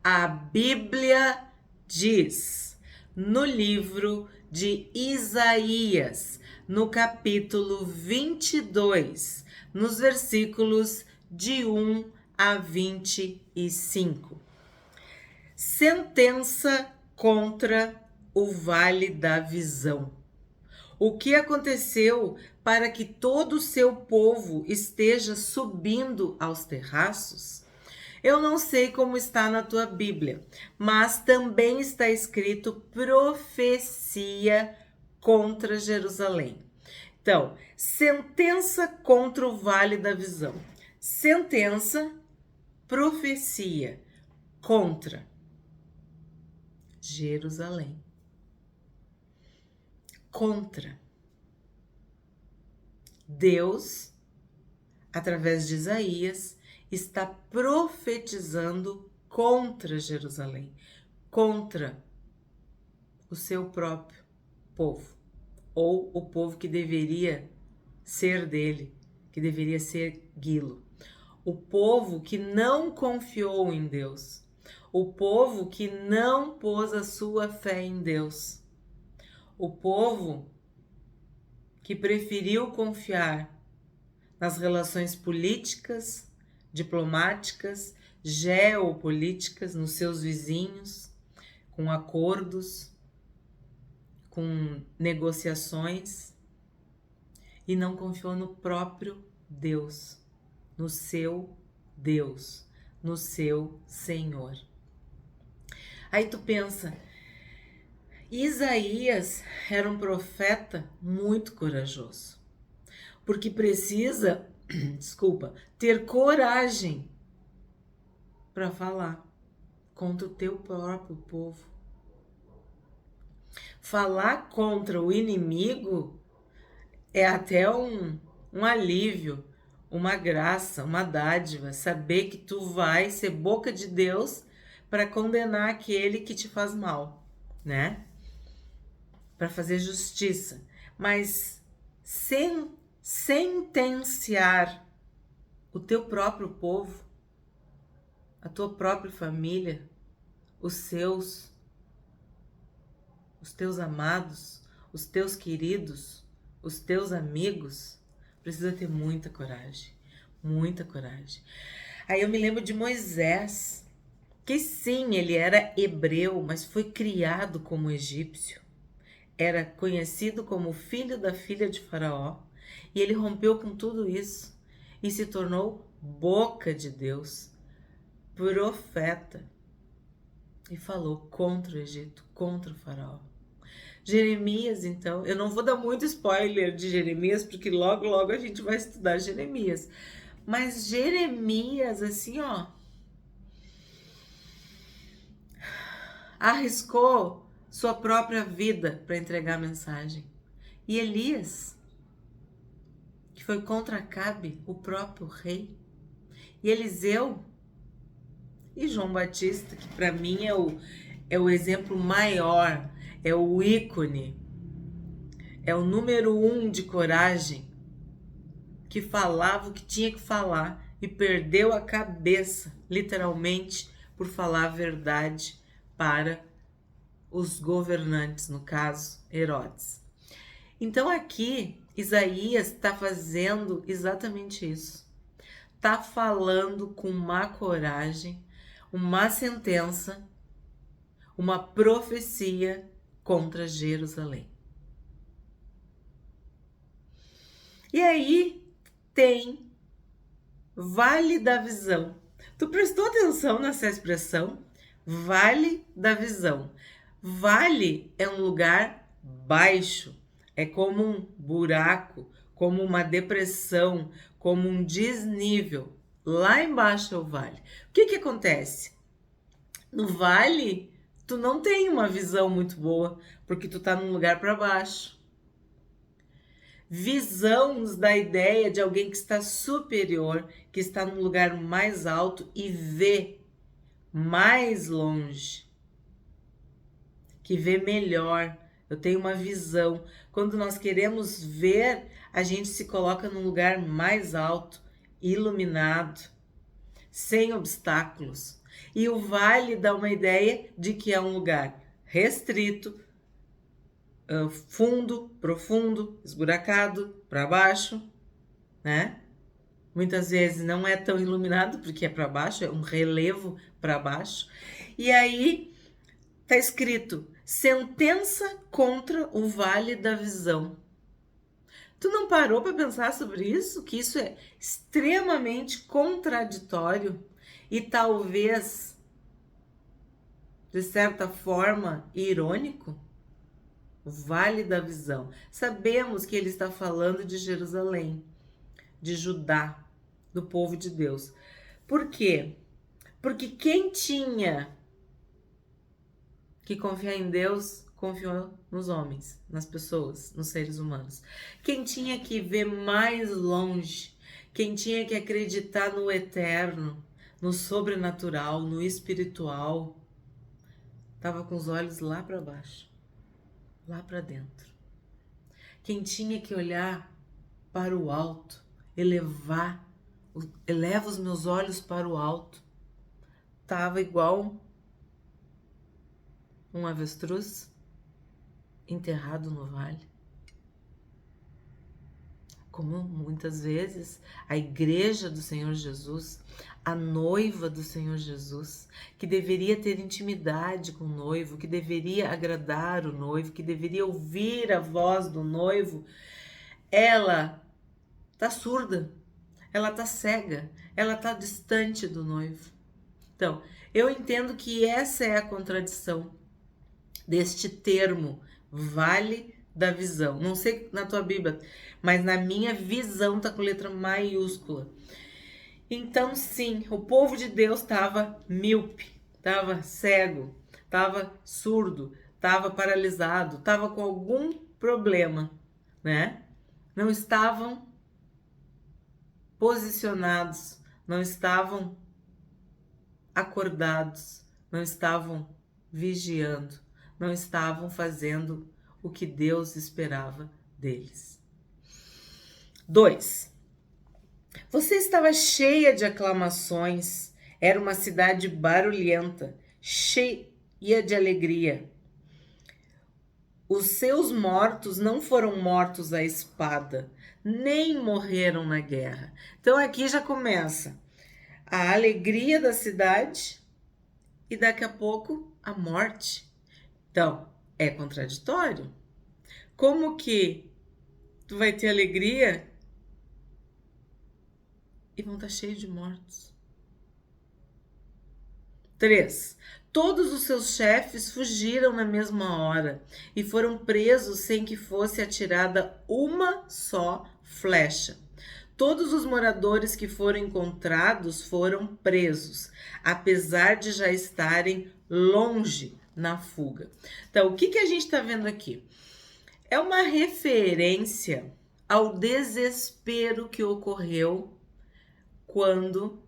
A Bíblia diz no livro de Isaías, no capítulo 22, nos versículos de 1 a 25. Sentença contra o Vale da Visão. O que aconteceu para que todo o seu povo esteja subindo aos terraços? Eu não sei como está na tua Bíblia, mas também está escrito profecia contra Jerusalém. Então, sentença contra o Vale da Visão. Sentença, profecia contra Jerusalém. Contra. Deus, através de Isaías, está profetizando contra Jerusalém, contra o seu próprio povo, ou o povo que deveria ser dele, que deveria segui-lo. O povo que não confiou em Deus, o povo que não pôs a sua fé em Deus, o povo que preferiu confiar nas relações políticas, diplomáticas, geopolíticas, nos seus vizinhos, com acordos, com negociações, e não confiou no próprio Deus, no seu Deus, no seu Senhor. Aí tu pensa, Isaías era um profeta muito corajoso, porque precisa, ter coragem para falar contra o teu próprio povo. Falar contra o inimigo é até um alívio, uma graça, uma dádiva, saber que tu vai ser boca de Deus para condenar aquele que te faz mal, né? Para fazer justiça, mas sem sentenciar o teu próprio povo, a tua própria família, os teus amados, os teus queridos, os teus amigos, precisa ter muita coragem, muita coragem. Aí eu me lembro de Moisés, que sim, ele era hebreu, mas foi criado como egípcio. Era conhecido como filho da filha de Faraó, e ele rompeu com tudo isso e se tornou boca de Deus, profeta, e falou contra o Egito, contra o Faraó. Jeremias, então, eu não vou dar muito spoiler de Jeremias, porque logo a gente vai estudar Jeremias, mas Jeremias, assim, ó, arriscou sua própria vida para entregar a mensagem. E Elias, que foi contra Acabe, o próprio rei, e Eliseu, e João Batista, que para mim é o exemplo maior, é o ícone, é o número 1 de coragem, que falava o que tinha que falar e perdeu a cabeça, literalmente, por falar a verdade para os governantes, no caso, Herodes. Então aqui, Isaías está fazendo exatamente isso. Está falando com uma coragem, uma sentença, uma profecia contra Jerusalém. E aí tem Vale da Visão. Tu prestou atenção nessa expressão? Vale da Visão. Vale é um lugar baixo, é como um buraco, como uma depressão, como um desnível. Lá embaixo é o vale. O que acontece? No vale, tu não tem uma visão muito boa, porque tu tá num lugar para baixo. Visão nos dá a ideia de alguém que está superior, que está num lugar mais alto e vê mais longe, que vê melhor. Eu tenho uma visão. Quando nós queremos ver, a gente se coloca num lugar mais alto, iluminado, sem obstáculos. E o vale dá uma ideia de que é um lugar restrito, fundo, profundo, esburacado, para baixo, né? Muitas vezes não é tão iluminado porque é para baixo, é um relevo para baixo. E aí tá escrito: sentença contra o vale da visão. Tu não parou para pensar sobre isso? Que isso é extremamente contraditório e talvez, de certa forma, irônico? O vale da visão. Sabemos que ele está falando de Jerusalém, de Judá, do povo de Deus. Por quê? Porque quem tinha que confiar em Deus, confiou nos homens, nas pessoas, nos seres humanos. Quem tinha que ver mais longe, quem tinha que acreditar no eterno, no sobrenatural, no espiritual, estava com os olhos lá para baixo, lá para dentro. Quem tinha que olhar para o alto, eleva os meus olhos para o alto, estava igual um avestruz enterrado no vale. Como muitas vezes a igreja do Senhor Jesus, a noiva do Senhor Jesus, que deveria ter intimidade com o noivo, que deveria agradar o noivo, que deveria ouvir a voz do noivo, ela tá surda, ela tá cega, ela tá distante do noivo. Então, eu entendo que essa é a contradição deste termo, vale da visão. Não sei na tua Bíblia, mas na minha visão tá com letra maiúscula. Então, sim, o povo de Deus estava míope, estava cego, estava surdo, estava paralisado, estava com algum problema, né? Não estavam posicionados, não estavam acordados, não estavam vigiando, não estavam fazendo o que Deus esperava deles. 2. Você estava cheia de aclamações, era uma cidade barulhenta, cheia de alegria. Os seus mortos não foram mortos à espada, nem morreram na guerra. Então aqui já começa a alegria da cidade e daqui a pouco a morte. Então, é contraditório. Como que tu vai ter alegria e vão estar cheios de mortos? 3. Todos os seus chefes fugiram na mesma hora e foram presos sem que fosse atirada uma só flecha. Todos os moradores que foram encontrados foram presos, apesar de já estarem longe na fuga. Então, o que a gente está vendo aqui? É uma referência ao desespero que ocorreu quando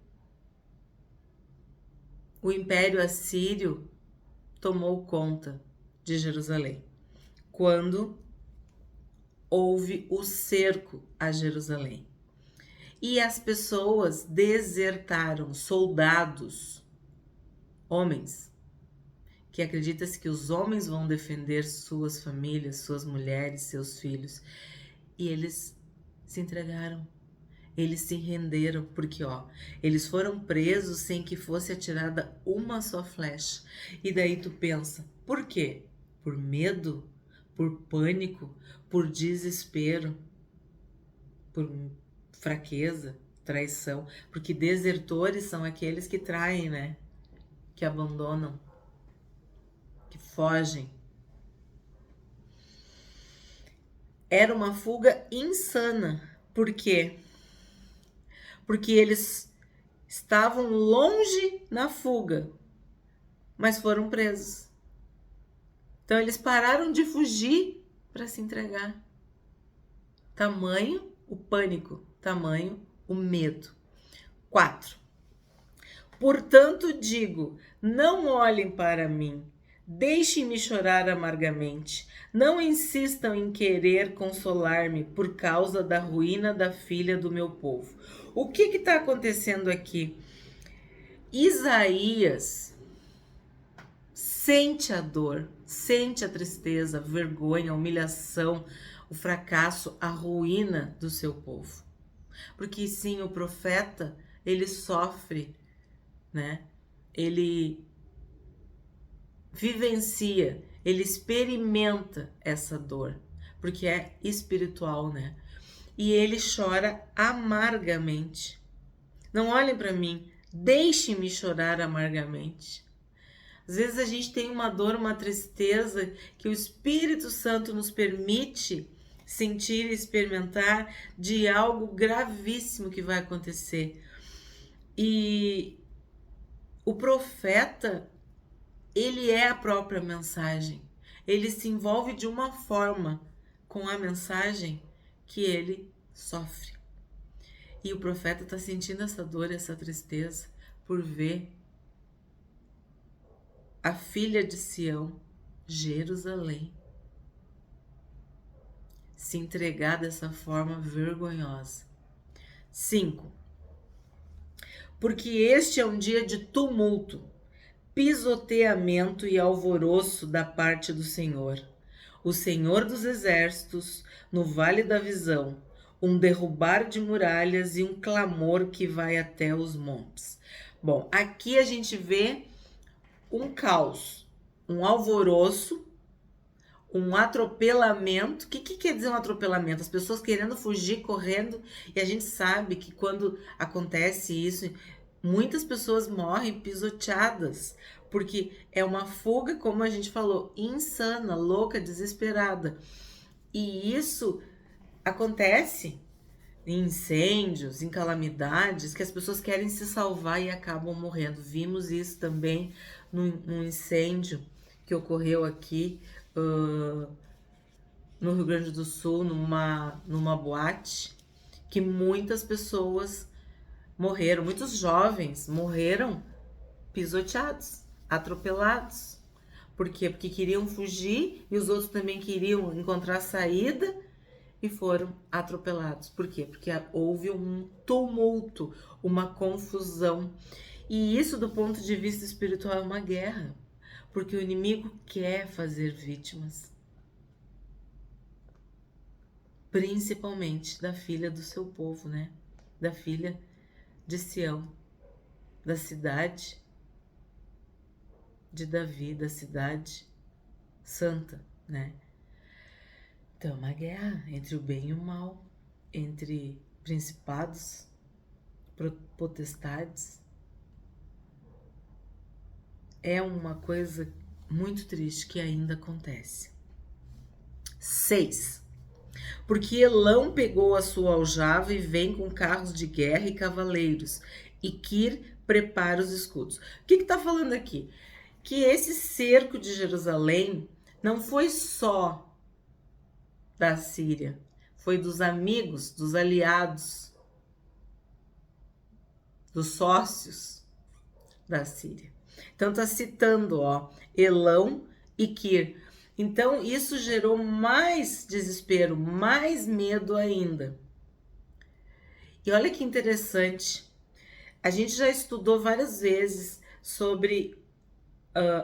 o Império Assírio tomou conta de Jerusalém, quando houve o cerco a Jerusalém. E as pessoas desertaram, soldados, homens, que acredita-se que os homens vão defender suas famílias, suas mulheres, seus filhos. E eles se entregaram, eles se renderam, porque eles foram presos sem que fosse atirada uma só flecha. E daí tu pensa, por quê? Por medo? Por pânico? Por desespero? Por fraqueza, traição? Porque desertores são aqueles que traem, né? Que abandonam, que fogem. Era uma fuga insana. Por quê? Porque eles estavam longe na fuga, mas foram presos. Então eles pararam de fugir para se entregar. Tamanho o pânico, tamanho o medo. 4. Portanto digo, não olhem para mim, deixem-me chorar amargamente. Não insistam em querer consolar-me por causa da ruína da filha do meu povo. O que está acontecendo aqui? Isaías sente a dor, sente a tristeza, a vergonha, a humilhação, o fracasso, a ruína do seu povo. Porque sim, o profeta, ele sofre, né? Ele vivencia, ele experimenta essa dor, porque é espiritual, né? E ele chora amargamente. Não olhem para mim, deixe-me chorar amargamente. Às vezes a gente tem uma dor, uma tristeza que o Espírito Santo nos permite sentir e experimentar de algo gravíssimo que vai acontecer. E o profeta, ele é a própria mensagem. Ele se envolve de uma forma com a mensagem que ele sofre. E o profeta está sentindo essa dor, essa tristeza, por ver a filha de Sião, Jerusalém, se entregar dessa forma vergonhosa. 5. Porque este é um dia de tumulto, pisoteamento e alvoroço da parte do Senhor, o Senhor dos exércitos, no vale da visão, um derrubar de muralhas e um clamor que vai até os montes. Bom, aqui a gente vê um caos, um alvoroço, um atropelamento. O que quer dizer um atropelamento? As pessoas querendo fugir, correndo, e a gente sabe que quando acontece isso, muitas pessoas morrem pisoteadas, porque é uma fuga, como a gente falou, insana, louca, desesperada. E isso acontece em incêndios, em calamidades, que as pessoas querem se salvar e acabam morrendo. Vimos isso também num incêndio que ocorreu aqui no Rio Grande do Sul, numa boate, que muitas pessoas morreram, muitos jovens morreram pisoteados, atropelados. Por quê? Porque queriam fugir e os outros também queriam encontrar saída e foram atropelados. Por quê? Porque houve um tumulto, uma confusão. E isso, do ponto de vista espiritual, é uma guerra, porque o inimigo quer fazer vítimas, principalmente da filha do seu povo, né? Da filha de Sião, da cidade de Davi, da cidade santa, né? Então, é uma guerra entre o bem e o mal, entre principados, potestades. É uma coisa muito triste que ainda acontece. 6. Porque Elão pegou a sua aljava e vem com carros de guerra e cavaleiros, e Quir prepara os escudos. O que está falando aqui? Que esse cerco de Jerusalém não foi só da Síria, foi dos amigos, dos aliados, dos sócios da Síria. Então está citando, Elão e Quir. Então isso gerou mais desespero, mais medo ainda. E olha que interessante, a gente já estudou várias vezes sobre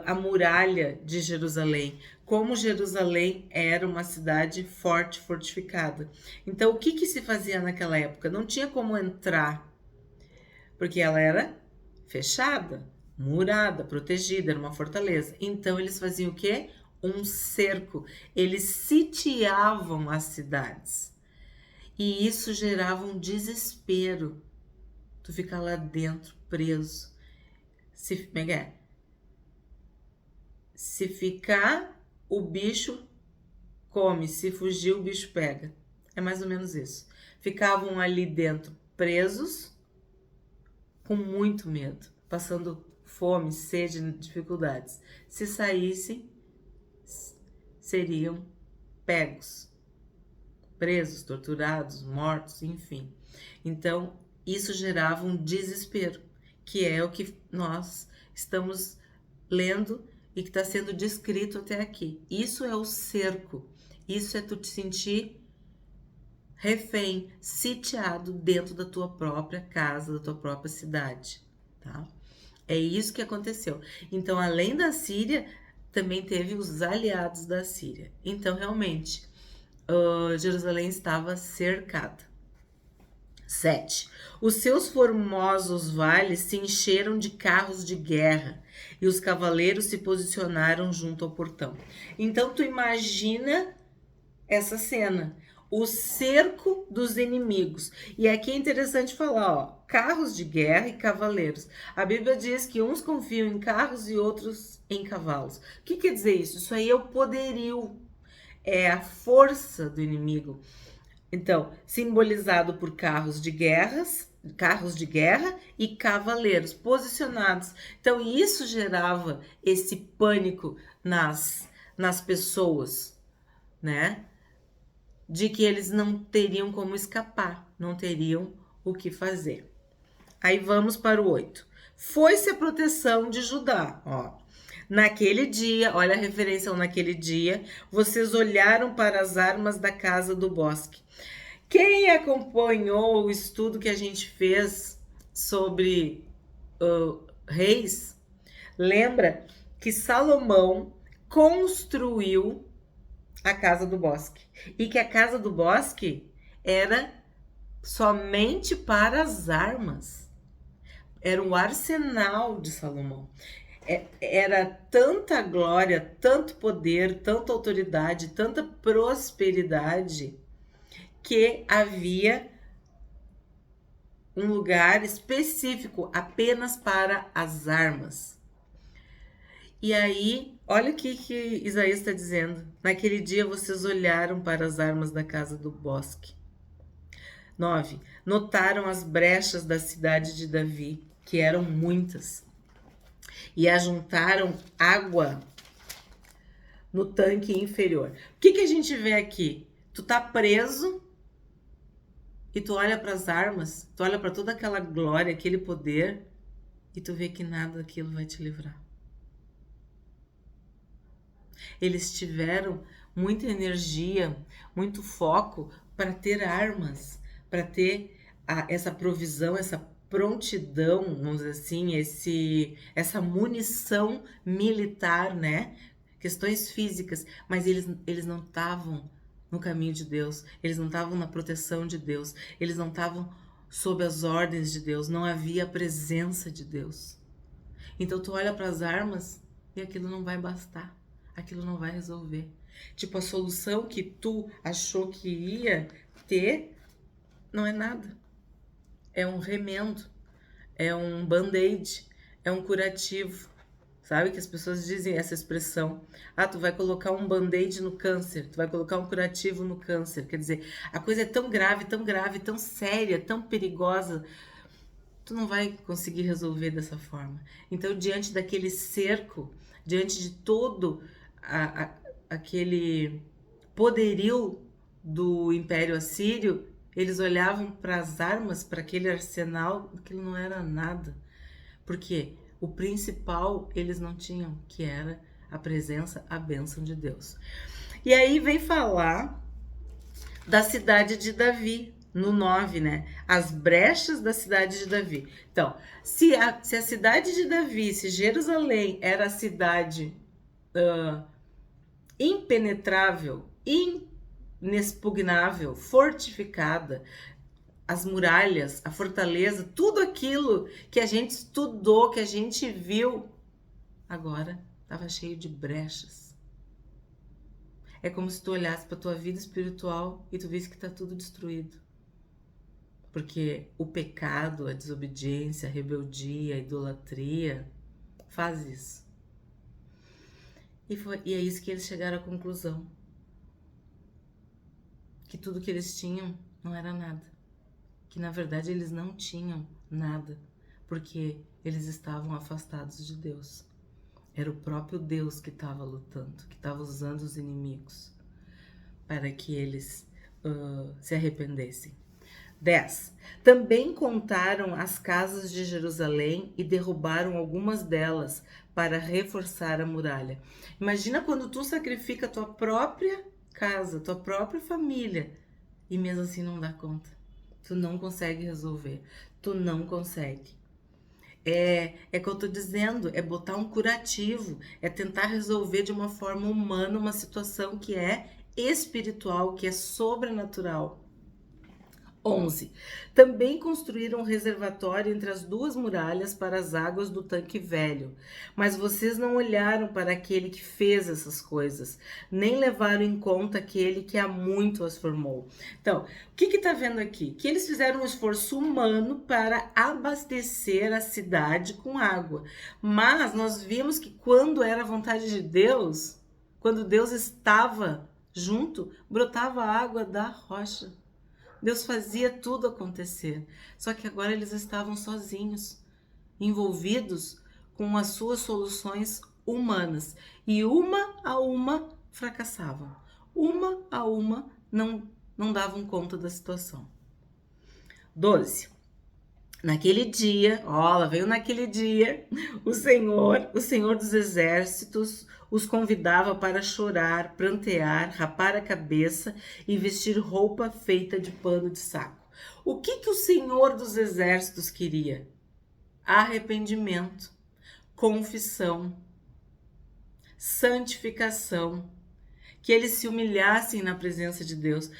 a muralha de Jerusalém, como Jerusalém era uma cidade forte, fortificada. Então, o que se fazia naquela época? Não tinha como entrar, porque ela era fechada, murada, protegida, era uma fortaleza. Então, eles faziam o quê? Um cerco. Eles sitiavam as cidades. E isso gerava um desespero. Tu ficar lá dentro, preso. Se ficar, o bicho come. Se fugir, o bicho pega. É mais ou menos isso. Ficavam ali dentro, presos, com muito medo, passando fome, sede, dificuldades. Se saíssem, seriam pegos, presos, torturados, mortos, enfim. Então, isso gerava um desespero, que é o que nós estamos lendo e que está sendo descrito até aqui. Isso é o cerco, isso é tu te sentir refém, sitiado dentro da tua própria casa, da tua própria cidade, tá? É isso que aconteceu. Então, além da Síria, também teve os aliados da Síria. Então, realmente, Jerusalém estava cercada. 7. Os seus formosos vales se encheram de carros de guerra e os cavaleiros se posicionaram junto ao portão. Então, tu imagina essa cena, o cerco dos inimigos. E aqui é interessante falar, ó, carros de guerra e cavaleiros. A Bíblia diz que uns confiam em carros e outros em cavalos. O que quer dizer isso? Isso aí é o poderio, é a força do inimigo. Então, simbolizado por carros de guerra e cavaleiros posicionados. Então, isso gerava esse pânico nas pessoas, né? De que eles não teriam como escapar, não teriam o que fazer. Aí vamos para o 8. Foi-se a proteção de Judá, ó. Naquele dia, olha a referência ao naquele dia, vocês olharam para as armas da casa do bosque. Quem acompanhou o estudo que a gente fez sobre reis, lembra que Salomão construiu a casa do bosque. E que a casa do bosque era somente para as armas. Era o arsenal de Salomão. Era tanta glória, tanto poder, tanta autoridade, tanta prosperidade, que havia um lugar específico apenas para as armas. E aí, olha o que Isaías está dizendo. Naquele dia vocês olharam para as armas da casa do bosque. 9. Notaram as brechas da cidade de Davi, que eram muitas, e ajuntaram água no tanque inferior. O que a gente vê aqui? Tu tá preso e tu olha para as armas, tu olha para toda aquela glória, aquele poder, e tu vê que nada daquilo vai te livrar. Eles tiveram muita energia, muito foco para ter armas, para ter essa provisão, essa prontidão, vamos dizer assim, essa munição militar, né? Questões físicas, mas eles não estavam no caminho de Deus, eles não estavam na proteção de Deus, eles não estavam sob as ordens de Deus, não havia a presença de Deus. Então tu olha para as armas e aquilo não vai bastar. Aquilo não vai resolver. Tipo, a solução que tu achou que ia ter não é nada. É um remendo, é um band-aid, é um curativo. Sabe que as pessoas dizem essa expressão? Ah, tu vai colocar um band-aid no câncer, tu vai colocar um curativo no câncer. Quer dizer, a coisa é tão grave, tão séria, tão perigosa, tu não vai conseguir resolver dessa forma. Então, diante daquele cerco, diante de todo aquele poderio do Império Assírio, eles olhavam para as armas, para aquele arsenal, aquilo não era nada. Porque o principal eles não tinham, que era a presença, a bênção de Deus. E aí vem falar da cidade de Davi, no 9, né? As brechas da cidade de Davi. Então, se a cidade de Davi, se Jerusalém era a cidade impenetrável, inexpugnável, fortificada, as muralhas, a fortaleza, tudo aquilo que a gente estudou, que a gente viu, agora estava cheio de brechas. É como se tu olhasse para tua vida espiritual e tu visse que está tudo destruído. Porque o pecado, a desobediência, a rebeldia, a idolatria faz isso. E é isso que eles chegaram à conclusão. Que tudo que eles tinham não era nada. Que na verdade eles não tinham nada. Porque eles estavam afastados de Deus. Era o próprio Deus que estava lutando, que estava usando os inimigos para que eles se arrependessem. 10. Também contaram as casas de Jerusalém e derrubaram algumas delas para reforçar a muralha. Imagina quando tu sacrifica a tua própria casa, tua própria família, e mesmo assim não dá conta. Tu não consegue resolver. Tu não consegue. É que eu tô dizendo, é botar um curativo, é tentar resolver de uma forma humana uma situação que é espiritual, que é sobrenatural. 11. Também construíram um reservatório entre as duas muralhas para as águas do tanque velho. Mas vocês não olharam para aquele que fez essas coisas, nem levaram em conta aquele que há muito as formou. Então, o que está vendo aqui? Que eles fizeram um esforço humano para abastecer a cidade com água. Mas nós vimos que quando era a vontade de Deus, quando Deus estava junto, brotava água da rocha. Deus fazia tudo acontecer. Só que agora eles estavam sozinhos, envolvidos com as suas soluções humanas. E uma a uma fracassavam. Uma a uma não davam conta da situação. 12. Naquele dia, ela veio naquele dia, o Senhor dos Exércitos, os convidava para chorar, prantear, rapar a cabeça e vestir roupa feita de pano de saco. O que o Senhor dos Exércitos queria? Arrependimento, confissão, santificação, que eles se humilhassem na presença de Deus. O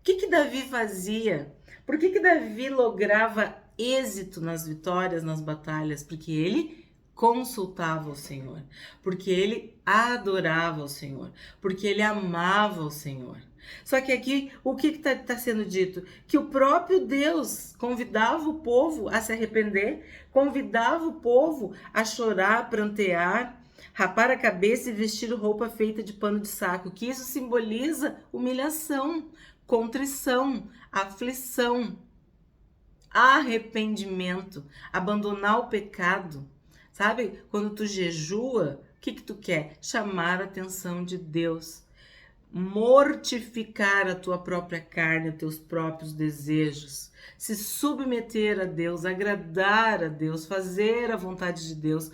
que Davi fazia? Por que Davi lograva êxito nas vitórias, nas batalhas? Porque ele consultava o Senhor, porque ele adorava o Senhor, porque ele amava o Senhor. Só que aqui, o que está sendo dito? Que o próprio Deus convidava o povo a se arrepender, convidava o povo a chorar, prantear, rapar a cabeça e vestir roupa feita de pano de saco, que isso simboliza humilhação, contrição, aflição, arrependimento, abandonar o pecado. Sabe? Quando tu jejua, o que tu quer? Chamar a atenção de Deus. Mortificar a tua própria carne, os teus próprios desejos. Se submeter a Deus, agradar a Deus, fazer a vontade de Deus.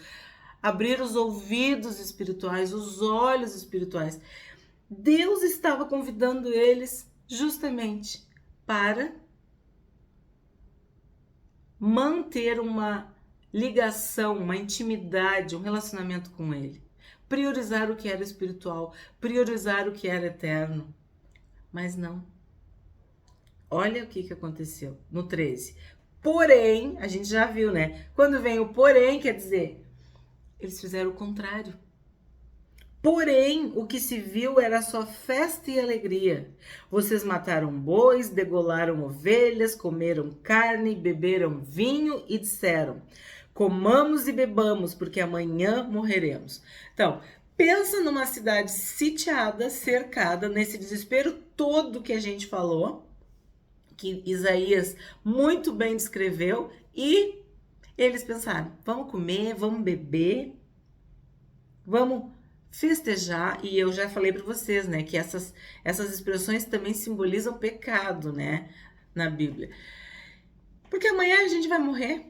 Abrir os ouvidos espirituais, os olhos espirituais. Deus estava convidando eles justamente para manter uma ligação, uma intimidade, um relacionamento com Ele. Priorizar o que era espiritual, priorizar o que era eterno. Mas não. Olha o que aconteceu no 13. Porém, a gente já viu, né? Quando vem o porém, quer dizer, eles fizeram o contrário. Porém, o que se viu era só festa e alegria. Vocês mataram bois, degolaram ovelhas, comeram carne, beberam vinho e disseram: comamos e bebamos, porque amanhã morreremos. Então, pensa numa cidade sitiada, cercada, nesse desespero todo que a gente falou, que Isaías muito bem descreveu, e eles pensaram: vamos comer, vamos beber, vamos festejar. E eu já falei para vocês, né, que essas expressões também simbolizam pecado, né, na Bíblia. Porque amanhã a gente vai morrer.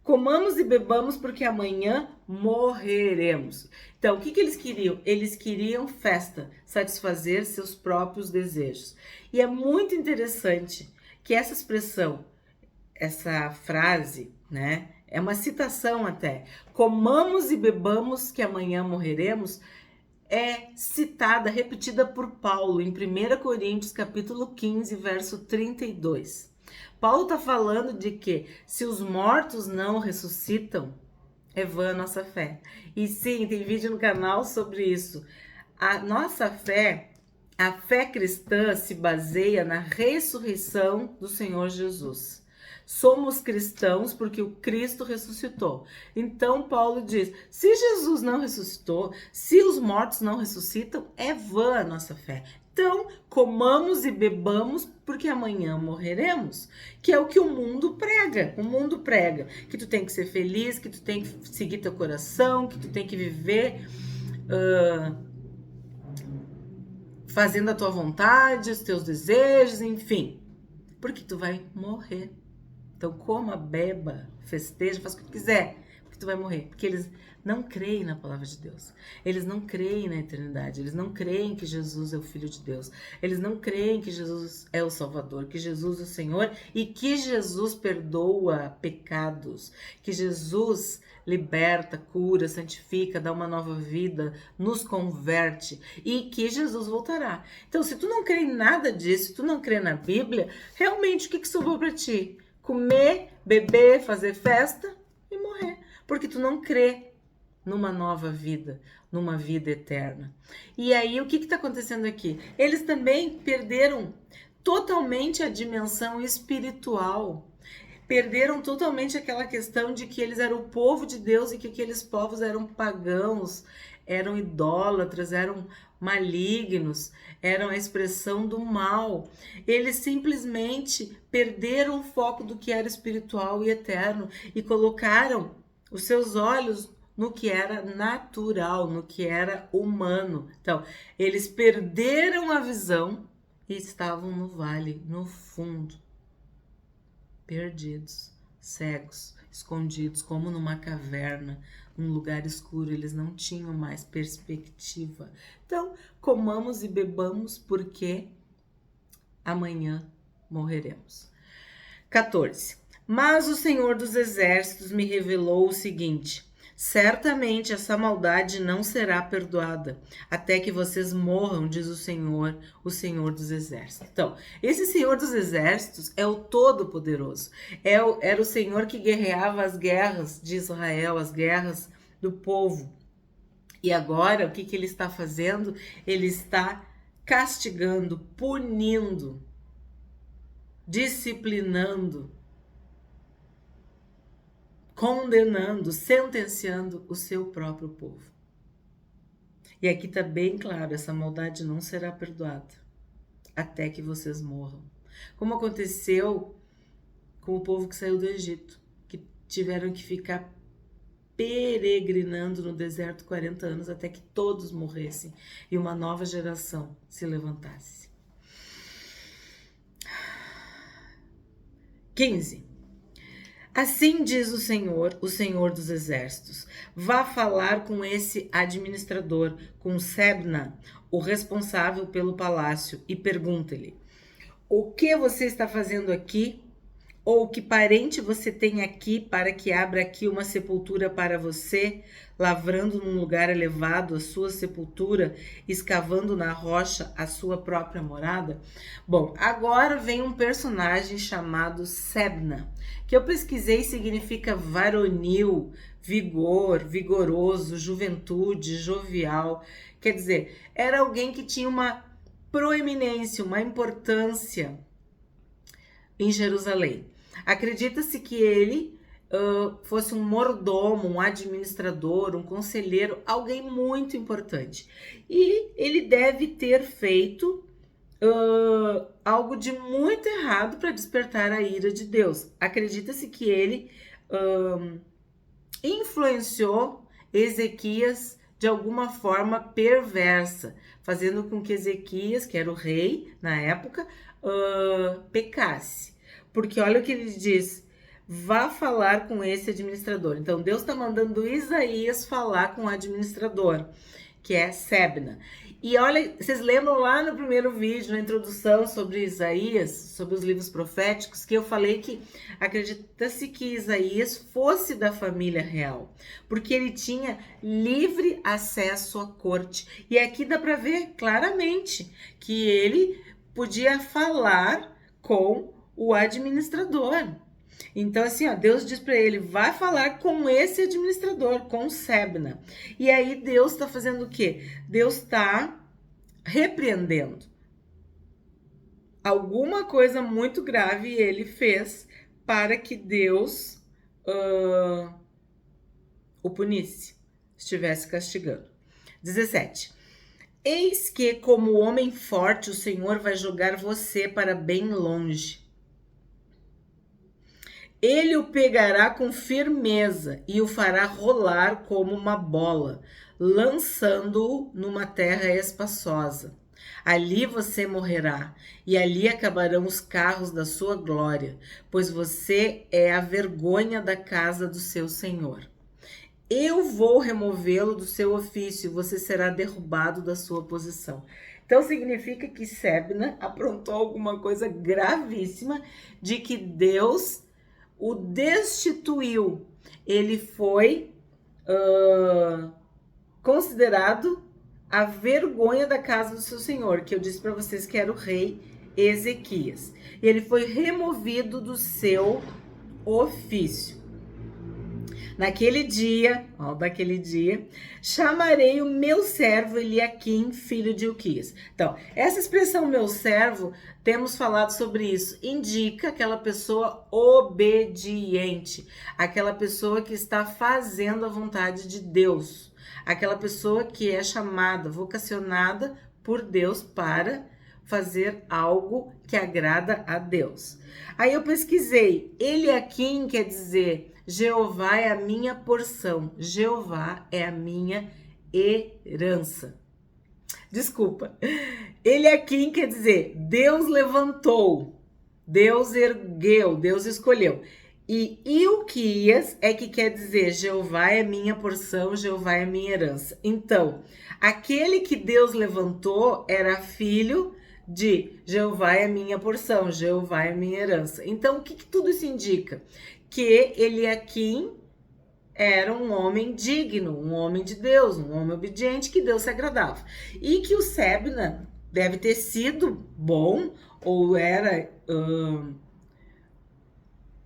Comamos e bebamos porque amanhã morreremos. Então, o que eles queriam? Eles queriam festa, satisfazer seus próprios desejos. E é muito interessante que essa expressão, essa frase, né, é uma citação até. Comamos e bebamos que amanhã morreremos, é citada, repetida por Paulo em 1 Coríntios capítulo 15, verso 32. Paulo está falando de que se os mortos não ressuscitam, é vã a nossa fé. E sim, tem vídeo no canal sobre isso. A nossa fé, a fé cristã se baseia na ressurreição do Senhor Jesus. Somos cristãos porque o Cristo ressuscitou. Então Paulo diz, se Jesus não ressuscitou, se os mortos não ressuscitam, é vã a nossa fé. Então, comamos e bebamos porque amanhã morreremos, que é o que o mundo prega. O mundo prega que tu tem que ser feliz, que tu tem que seguir teu coração, que tu tem que viver fazendo a tua vontade, os teus desejos, enfim, porque tu vai morrer. Então, coma, beba, festeja, faça o que quiser, porque que tu vai morrer? Porque eles não creem na palavra de Deus. Eles não creem na eternidade. Eles não creem que Jesus é o Filho de Deus. Eles não creem que Jesus é o Salvador, que Jesus é o Senhor e que Jesus perdoa pecados, que Jesus liberta, cura, santifica, dá uma nova vida, nos converte e que Jesus voltará. Então, se tu não crê em nada disso, se tu não crê na Bíblia, realmente o que sobrou para ti? Comer, beber, fazer festa e morrer. Porque tu não crê numa nova vida, numa vida eterna. E aí, o que está acontecendo aqui? Eles também perderam totalmente a dimensão espiritual. Perderam totalmente aquela questão de que eles eram o povo de Deus e que aqueles povos eram pagãos, eram idólatras, eram malignos, eram a expressão do mal. Eles simplesmente perderam o foco do que era espiritual e eterno e colocaram os seus olhos no que era natural, no que era humano. Então, eles perderam a visão e estavam no vale, no fundo, perdidos, cegos, escondidos, como numa caverna, num lugar escuro. Eles não tinham mais perspectiva. Então, comamos e bebamos, porque amanhã morreremos. 14. Mas o Senhor dos Exércitos me revelou o seguinte: certamente essa maldade não será perdoada, até que vocês morram, diz o Senhor dos Exércitos. Então, esse Senhor dos Exércitos é o Todo-Poderoso. Era o Senhor que guerreava as guerras de Israel, as guerras do povo. E agora, o que ele está fazendo? Ele está castigando, punindo, disciplinando, condenando, sentenciando o seu próprio povo. E aqui está bem claro, essa maldade não será perdoada até que vocês morram. Como aconteceu com o povo que saiu do Egito, que tiveram que ficar peregrinando no deserto 40 anos até que todos morressem e uma nova geração se levantasse. 15. Assim diz o Senhor dos Exércitos: vá falar com esse administrador, com Sebna, o responsável pelo palácio, e pergunta-lhe: o que você está fazendo aqui? Ou que parente você tem aqui para que abra aqui uma sepultura para você, lavrando num lugar elevado a sua sepultura, escavando na rocha a sua própria morada? Bom, agora vem um personagem chamado Sebna, que eu pesquisei, significa varonil, vigor, vigoroso, juventude, jovial. Quer dizer, era alguém que tinha uma proeminência, uma importância em Jerusalém. Acredita-se que ele fosse um mordomo, um administrador, um conselheiro, alguém muito importante. E ele deve ter feito algo de muito errado para despertar a ira de Deus. Acredita-se que ele influenciou Ezequias de alguma forma perversa, fazendo com que Ezequias, que era o rei na época, pecasse. Porque olha o que ele diz: vá falar com esse administrador. Então Deus está mandando Isaías falar com o administrador, que é Sebna. E olha, vocês lembram lá no primeiro vídeo, na introdução sobre Isaías, sobre os livros proféticos, que eu falei que acredita-se que Isaías fosse da família real, porque ele tinha livre acesso à corte. E aqui dá para ver claramente que ele podia falar com o administrador. Então, assim, ó, Deus diz para ele: vai falar com esse administrador, com Sebna. E aí Deus está fazendo o quê? Deus está repreendendo. Alguma coisa muito grave ele fez para que Deus o punisse, estivesse castigando. 17. Eis que, como homem forte, o Senhor vai jogar você para bem longe. Ele o pegará com firmeza e o fará rolar como uma bola, lançando-o numa terra espaçosa. Ali você morrerá, e ali acabarão os carros da sua glória, pois você é a vergonha da casa do seu Senhor. eu vou removê-lo do seu ofício, você será derrubado da sua posição. Então significa que Sebna aprontou alguma coisa gravíssima de que Deus o destituiu. Ele foi considerado a vergonha da casa do seu senhor, que eu disse para vocês que era o rei Ezequias. Ele foi removido do seu ofício. Naquele dia, chamarei o meu servo Eliaquim, filho de Ilquias. Então, essa expressão meu servo, temos falado sobre isso, indica aquela pessoa obediente, aquela pessoa que está fazendo a vontade de Deus, aquela pessoa que é chamada, vocacionada por Deus para fazer algo que agrada a Deus. Aí eu pesquisei, Eliaquim quer dizer Jeová é a minha porção, Jeová é a minha herança. Desculpa, Eliaquim quer dizer Deus levantou, Deus ergueu, Deus escolheu. E Ilquias é que quer dizer Jeová é minha porção, Jeová é minha herança. Então, aquele que Deus levantou era filho de Jeová é minha porção, Jeová é minha herança. Então, o que tudo isso indica? Que Eliaquim era um homem digno, um homem de Deus, um homem obediente, que Deus se agradava. E que o Sebna deve ter sido bom, ou era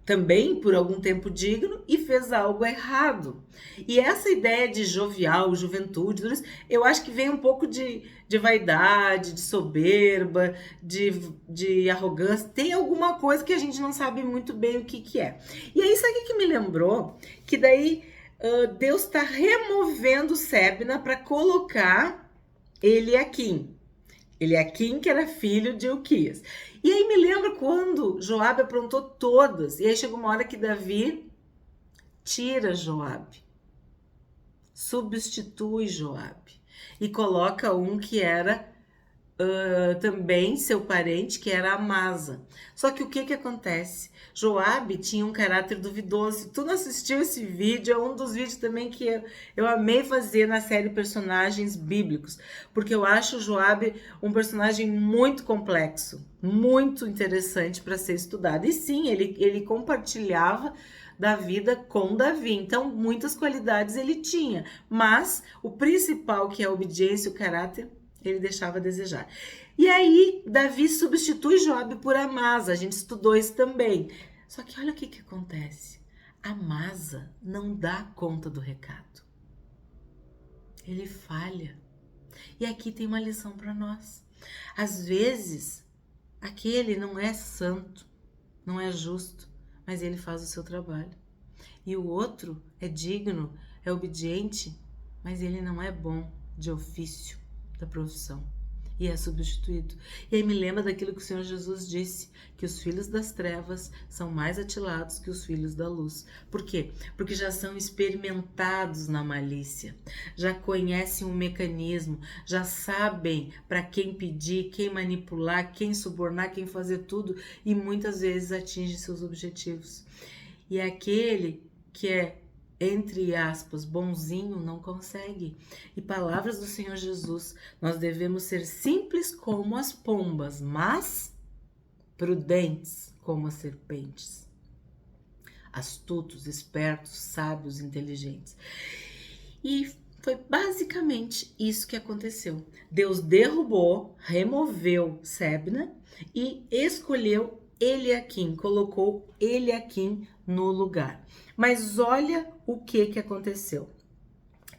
também por algum tempo digno, e fez algo errado. E essa ideia de jovial, juventude, eu acho que vem um pouco de vaidade, de soberba, de arrogância. Tem alguma coisa que a gente não sabe muito bem o que é. E aí, sabe o que me lembrou? Que daí Deus está removendo Sebna para colocar Eliaquim. Eliaquim, que era filho de Ilquias. E aí me lembra quando Joabe aprontou todas. E aí chegou uma hora que Davi tira Joabe, substitui Joabe e coloca um que era também seu parente, que era Amasa. Só que o que acontece? Joabe tinha um caráter duvidoso. Tu não assistiu esse vídeo? É um dos vídeos também que eu amei fazer na série Personagens Bíblicos, porque eu acho Joabe um personagem muito complexo, muito interessante para ser estudado. E sim, ele compartilhava da vida com Davi, então muitas qualidades ele tinha, mas o principal, que é a obediência e o caráter, ele deixava a desejar. E aí, Davi substitui Joabe por Amasa. A gente estudou isso também. Só que olha o que acontece. Amasa não dá conta do recado. Ele falha. E aqui tem uma lição para nós. Às vezes, aquele não é santo, não é justo, mas ele faz o seu trabalho. E o outro é digno, é obediente, mas ele não é bom de ofício, da profissão, e é substituído. E aí me lembra daquilo que o Senhor Jesus disse, que os filhos das trevas são mais atilados que os filhos da luz. Por quê? Porque já são experimentados na malícia, já conhecem o mecanismo, já sabem para quem pedir, quem manipular, quem subornar, quem fazer tudo, e muitas vezes atinge seus objetivos. E aquele que é, entre aspas, bonzinho, não consegue. E palavras do Senhor Jesus, nós devemos ser simples como as pombas, mas prudentes como as serpentes. Astutos, espertos, sábios, inteligentes. E foi basicamente isso que aconteceu. Deus derrubou, removeu Sebna e escolheu Eliaquim, colocou Eliaquim no lugar. Mas olha o que aconteceu.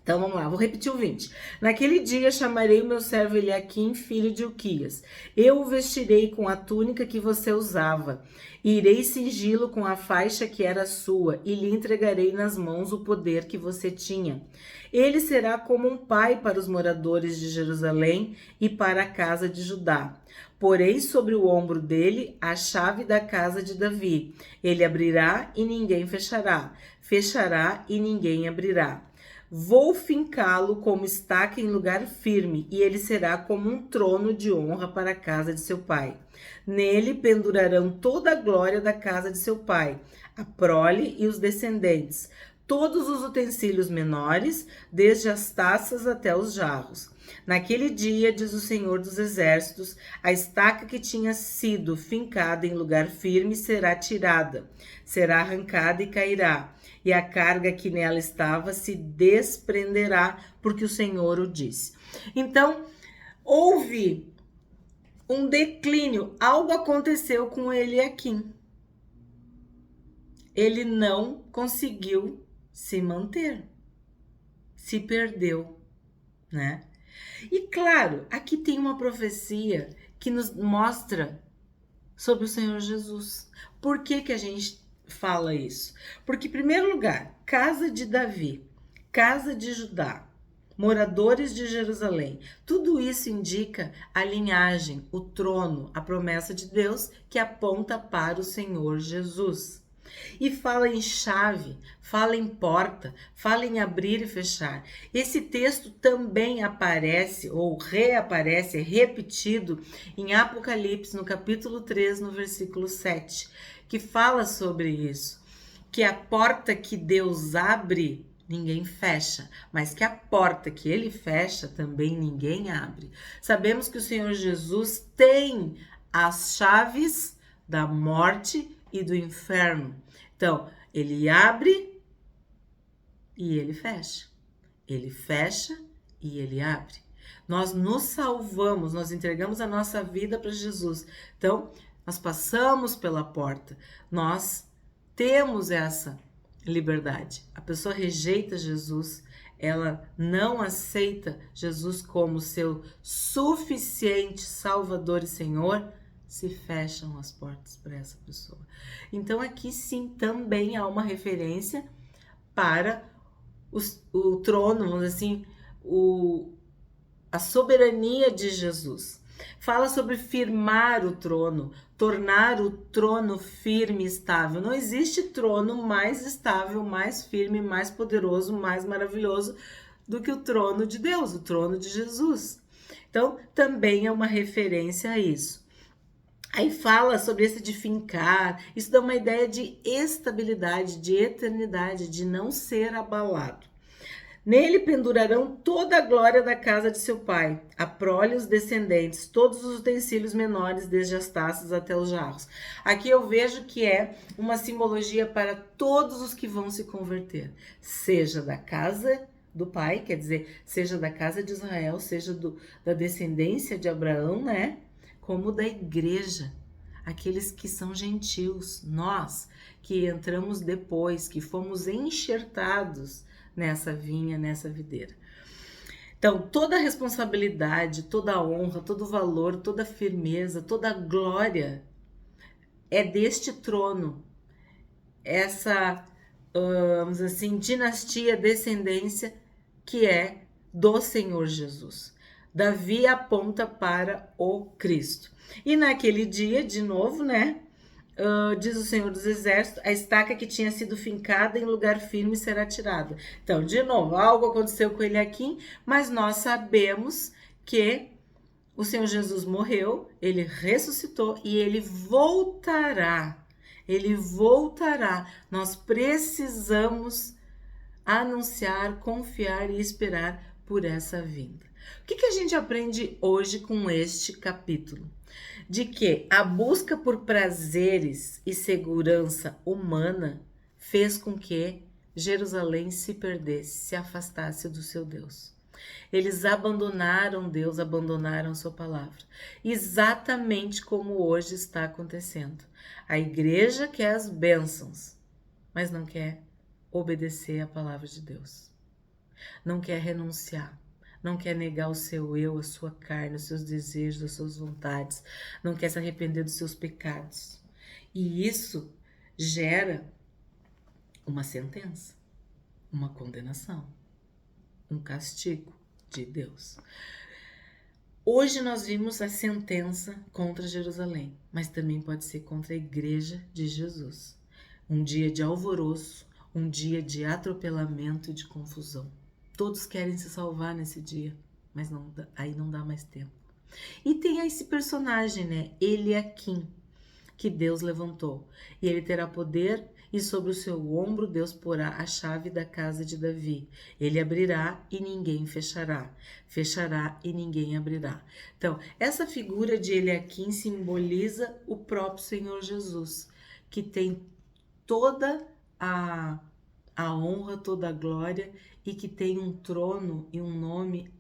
Então vamos lá, vou repetir o 20. Naquele dia chamarei o meu servo Eliaquim, filho de Ilquias. Eu o vestirei com a túnica que você usava. E irei cingi-lo com a faixa que era sua, e lhe entregarei nas mãos o poder que você tinha. Ele será como um pai para os moradores de Jerusalém e para a casa de Judá. Porei sobre o ombro dele a chave da casa de Davi. Ele abrirá e ninguém fechará. Fechará e ninguém abrirá. Vou fincá-lo como estaca em lugar firme, e ele será como um trono de honra para a casa de seu pai. Nele pendurarão toda a glória da casa de seu pai, a prole e os descendentes. todos os utensílios menores, desde as taças até os jarros. Naquele dia, diz o Senhor dos Exércitos, a estaca que tinha sido fincada em lugar firme será tirada, será arrancada e cairá, e a carga que nela estava se desprenderá, porque o Senhor o disse. Então, houve um declínio, algo aconteceu com Eliaquim. Ele não conseguiu se manter, se perdeu, né? E claro, aqui tem uma profecia que nos mostra sobre o Senhor Jesus. Por que que a gente fala isso? Porque, em primeiro lugar, casa de Davi, casa de Judá, moradores de Jerusalém, tudo isso indica a linhagem, o trono, a promessa de Deus que aponta para o Senhor Jesus. E fala em chave, fala em porta, fala em abrir e fechar. Esse texto também aparece ou reaparece, é repetido em Apocalipse, no capítulo 3, no versículo 7, que fala sobre isso, que a porta que Deus abre, ninguém fecha, mas que a porta que ele fecha, também ninguém abre. Sabemos que o Senhor Jesus tem as chaves da morte e do inferno. Então, ele abre e ele fecha. Ele fecha e ele abre. Nós nos salvamos, nós entregamos a nossa vida para Jesus. Então, nós passamos pela porta. Nós temos essa liberdade. A pessoa rejeita Jesus, ela não aceita Jesus como seu suficiente Salvador e Senhor, se fecham as portas para essa pessoa. Então aqui sim também há uma referência para o trono, vamos dizer assim, a soberania de Jesus. Fala sobre firmar o trono, tornar o trono firme e estável. Não existe trono mais estável, mais firme, mais poderoso, mais maravilhoso do que o trono de Deus, o trono de Jesus. Então também é uma referência a isso. Aí fala sobre esse de fincar, isso dá uma ideia de estabilidade, de eternidade, de não ser abalado. Nele pendurarão toda a glória da casa de seu pai, a prole e os descendentes, todos os utensílios menores, desde as taças até os jarros. Aqui eu vejo que é uma simbologia para todos os que vão se converter, seja da casa do pai, quer dizer, seja da casa de Israel, seja da descendência de Abraão, né? Como da igreja, aqueles que são gentios, nós que entramos depois, que fomos enxertados nessa vinha, nessa videira. Então, toda a responsabilidade, toda a honra, todo o valor, toda a firmeza, toda a glória é deste trono, essa, vamos dizer assim, dinastia, descendência que é do Senhor Jesus. Davi aponta para o Cristo. E naquele dia, de novo, né? Diz o Senhor dos Exércitos, a estaca que tinha sido fincada em lugar firme será tirada. Então, de novo, algo aconteceu com Eliaquim, mas nós sabemos que o Senhor Jesus morreu, ele ressuscitou e ele voltará. Ele voltará. Nós precisamos anunciar, confiar e esperar por essa vinda. O que a gente aprende hoje com este capítulo? De que a busca por prazeres e segurança humana fez com que Jerusalém se perdesse, se afastasse do seu Deus. Eles abandonaram Deus, abandonaram sua palavra. Exatamente como hoje está acontecendo. A igreja quer as bênçãos, mas não quer obedecer à palavra de Deus. Não quer renunciar. Não quer negar o seu eu, a sua carne, os seus desejos, as suas vontades. Não quer se arrepender dos seus pecados. E isso gera uma sentença, uma condenação, um castigo de Deus. Hoje nós vimos a sentença contra Jerusalém, mas também pode ser contra a igreja de Jesus. Um dia de alvoroço, um dia de atropelamento e de confusão. Todos querem se salvar nesse dia, mas aí não dá mais tempo. E tem esse personagem, né? Eliaquim, que Deus levantou. E ele terá poder e sobre o seu ombro Deus porá a chave da casa de Davi. Ele abrirá e ninguém fechará, fechará e ninguém abrirá. Então, essa figura de Eliaquim simboliza o próprio Senhor Jesus, que tem toda a honra, toda a glória e que tem um trono e um nome